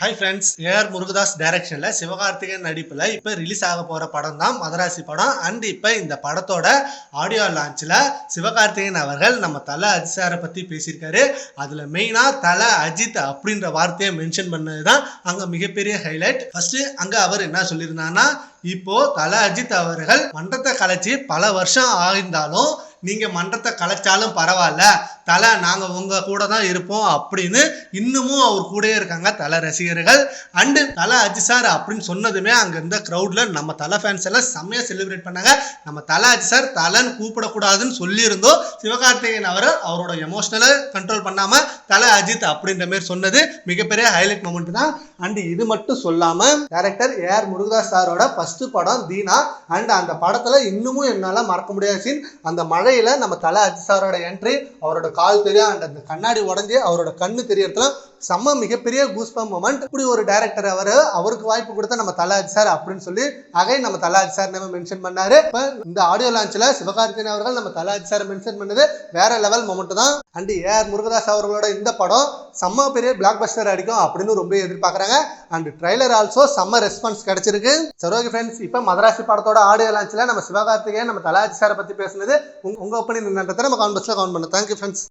Hi friends, AR Murugadoss டைரக்ஷன்ல சிவகார்த்திகேயன் நடிப்புல இப்ப ரிலீஸ் ஆக போற படம் தான் மதராசி படம். அண்ட் இப்ப இந்த படத்தோட ஆடியோ லான்ச்ல சிவகார்த்திகேயன் அவர்கள் நம்ம தல அஜித் சாரை பத்தி பேசியிருக்காரு. அதுல மெயினா தல அஜித் அப்படின்ற வார்த்தையை மென்ஷன் பண்ணதுதான் அங்க மிகப்பெரிய ஹைலைட். ஃபர்ஸ்ட் அங்க அவர் என்ன சொல்லியிருந்தாருன்னா, இப்போ தல அஜித் அவர்கள் மன்றத்தை கலைச்சி பல வருஷம் ஆயிருந்தாலும் நீங்க மன்றத்தை கலைச்சாலும் பரவாயில்ல, தலை நாங்க உங்க கூட தான் இருப்போம் அப்படின்னு இன்னமும் அவர் கூடயே இருக்காங்க தலை ரசிகர்கள். அண்டு தலை அஜித் சார் அப்படின்னு சொன்னதுமே அங்க இருந்த கிரௌட்ல நம்ம தலை ஃபேன்ஸ் எல்லாம் செம்மையா செலிப்ரேட் பண்ணாங்க. நம்ம தலை அஜித் சார் தலைன்னு கூப்பிடக்கூடாதுன்னு சொல்லியிருந்தோம். சிவகார்த்திகேயன் அவரோட எமோஷனலை கண்ட்ரோல் பண்ணாம தலை அஜித் அப்படின்ற மாதிரி சொன்னது மிகப்பெரிய ஹைலைட் மொமெண்ட் தான். அண்ட் இது மட்டும் சொல்லாம டைரக்டர் ஏஆர் முருகதாஸ் சாரோட ஃபர்ஸ்ட் படம் தீனா. அண்ட் அந்த படத்துல இன்னமும் என்னால மறக்க முடியாத சீன், அந்த மழையில நம்ம தலை அஜித் சாரோட என்ட்ரி, அவரோட கால் தெரியும் அண்ட் அந்த கண்ணாடி உடஞ்சி அவரோட கண்ணு தெரியறதுல செம்ம மிகப்பெரிய கூஸ்பம் மொமெண்ட். இப்படி ஒரு டைரக்டர் அவருக்கு வாய்ப்பு கொடுத்த நம்ம தல அஜித் சார் அப்படின்னு சொல்லி நம்ம Thala Ajith sir name mention பண்ணாரு. இப்ப இந்த ஆடியோ லான்ச்ல சிவகார்த்திகேயன் அவர்கள் நம்ம தல அஜித் சார் மென்ஷன் பண்ணது வேற லெவல் மொமெண்ட் தான். அண்ட் ஏஆர் முருகதாஸ் அவர்களோட இந்த படம் செம்ம பெரிய பிளாக் பஸ்டர் அடிக்கும் அப்படின்னு ரொம்ப எதிர்பார்க்கறாங்க. அண்ட் ட்ரைலர் ஆல்சோ செம்ம ரெஸ்பான்ஸ் கிடைச்சிருக்கு. சரி ஓகே ஃப்ரெண்ட்ஸ், இப்ப மதராசி படத்தோட ஆடியோ லான்ச்ல நம்ம சிவகார்த்திகேயன் நம்ம தல அஜித் சாரை பத்தி பேசுனது உங்க ஒப்பீனியன் என்னன்றதை நம்ம கமெண்ட் பாக்ஸ்ல கமெண்ட் பண்ணுங்க. Thank you friends.